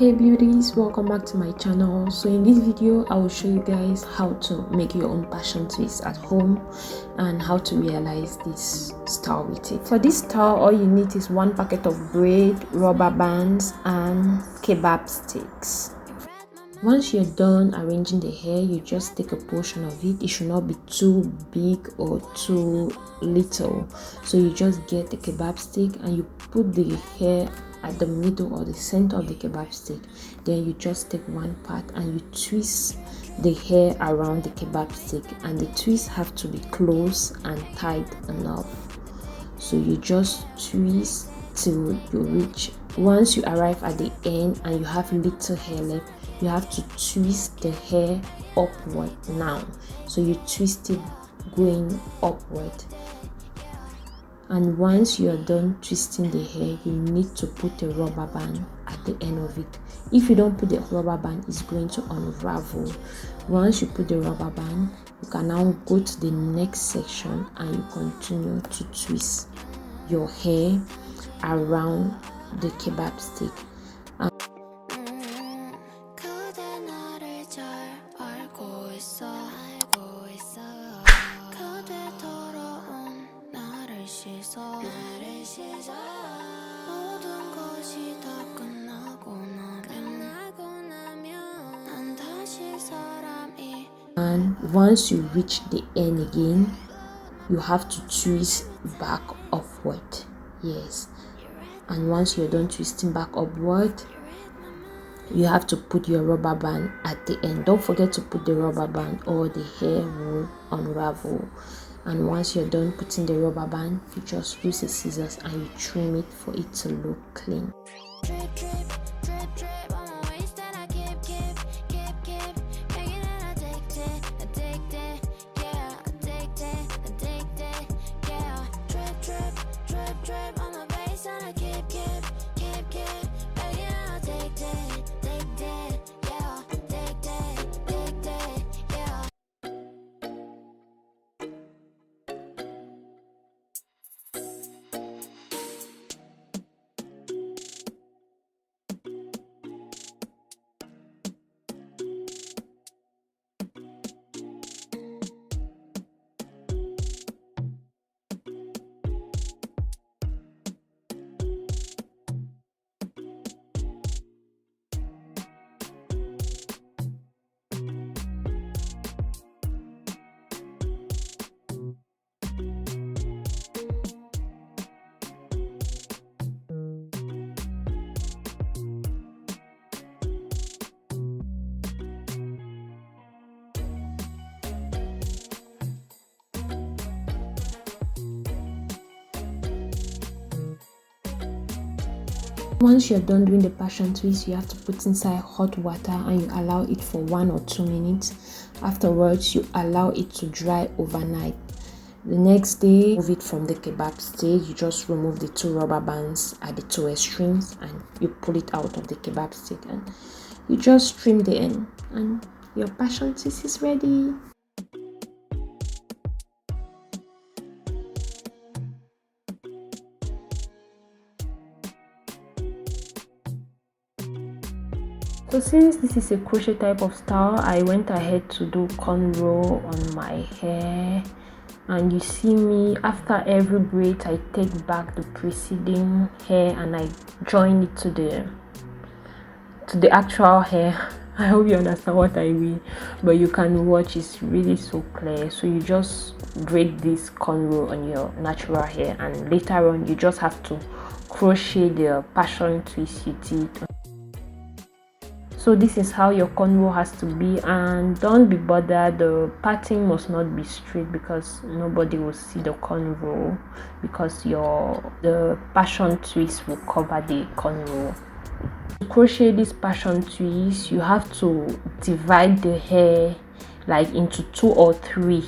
Hey beauties, welcome back to my channel. So in this video I will show you guys how to make your own passion twist at home and how to realize this style with it. For this style, all you need is one packet of braid, rubber bands and kebab sticks. Once you're done arranging the hair, you just take a portion of it. It should not be too big or too little, so you just get the kebab stick and you put the hair at the middle or the center of the kebab stick. Then you just take one part and you twist the hair around the kebab stick, and the twists have to be close and tight enough. So you just twist till you reach. Once you arrive at the end and you have little hair left, you have to twist the hair upward now. So you twist it going upward. And once you are done twisting the hair, you need to put a rubber band at the end of it. If you don't put the rubber band, it's going to unravel. Once you put the rubber band, you can now go to the next section and you continue to twist your hair around the kebab stick. And once you reach the end again, you have to twist back upward. Yes. And once you're done twisting back upward, you have to put your rubber band at the end. Don't forget to put the rubber band or the hair will unravel. And once you're done putting the rubber band, you just use a scissors and you trim it for it to look clean. Once you're done doing the passion twist, you have to put inside hot water and you allow it for 1 or 2 minutes. Afterwards, you allow it to dry overnight. The next day, remove it from the kebab stick. You just remove the 2 rubber bands at the 2 extremes and you pull it out of the kebab stick and you just trim the end and your passion twist is ready. So since this is a crochet type of style, I went ahead to do cornrow on my hair, and you see me after every braid I take back the preceding hair and I join it to the actual hair. I hope you understand what I mean, but you can watch, it's really so clear. So you just braid this cornrow on your natural hair and later on you just have to crochet the passion twist you did. So this is how your cornrow has to be, and don't be bothered, the parting must not be straight because nobody will see the cornrow because the passion twist will cover the cornrow. To crochet this passion twist, you have to divide the hair like into 2 or 3.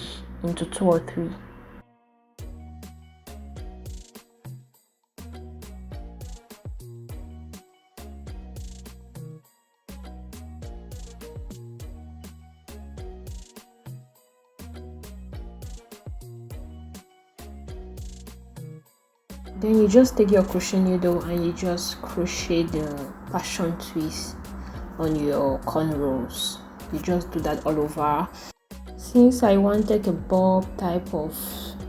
Then you just take your crochet needle and you just crochet the passion twist on your cornrows. You just do that all over. Since I wanted a bob type of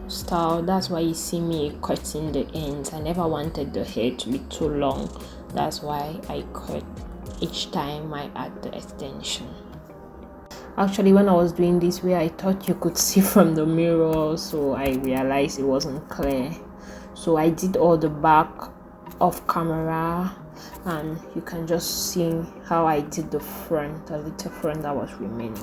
style, that's why you see me cutting the ends. I never wanted the hair to be too long, that's why I cut each time I add the extension. Actually, when I was doing this way, I thought you could see from the mirror, so I realized it wasn't clear. So I did all the back off camera, and you can just see how I did the front, the little front that was remaining.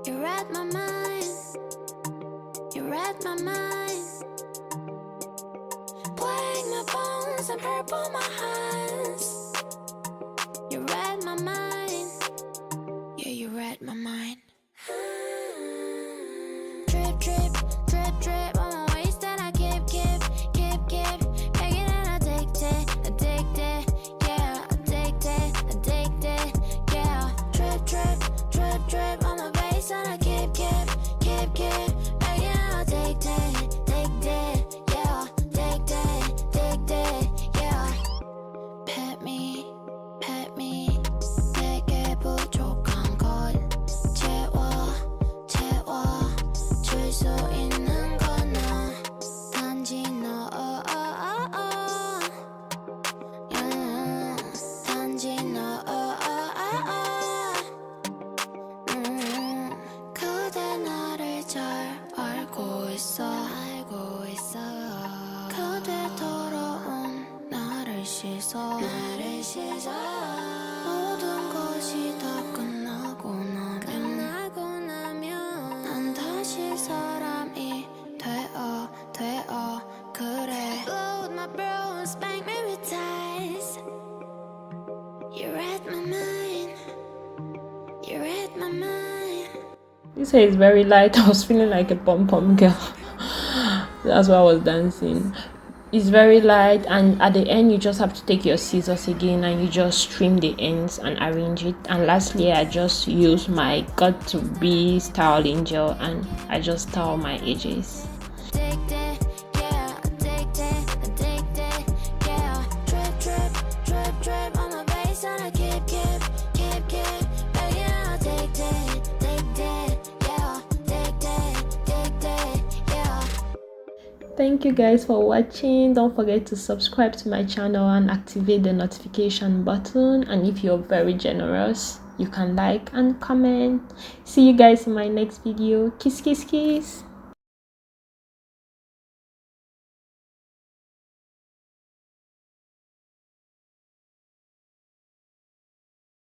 You read my mind, you read my mind, playing my bones and purple my hands. You read my mind, yeah, you read my mind. Drip, drip, drip, drip on my waist and I keep, making it addicted, yeah, addicted, yeah. Drip, drip, drip, drip on my waist and I keep, making it addicted, yeah, addicted, yeah. Pet me, 내게 부족한 걸 줄 수 있는 건 너, 단지 너, 단지 너, 그대 나를 잘 알고 있어, 그대 더러운 나를 씻어, 모든 것이 다 끝나고 나면 난 다시 사람이 되어 그래. Blow with my bro, spank me with ties. You read my mind, you read my mind. This hair is very light. I was feeling like a pom-pom girl. That's why I was dancing. It's very light, and at the end you just have to take your scissors again and you just trim the ends and arrange it. And lastly, I just use my got to be styling gel and I just style my edges. Thank you guys for watching. Don't forget to subscribe to my channel and activate the notification button, and if you're very generous, you can like and comment. See you guys in my next video. Kiss kiss kiss.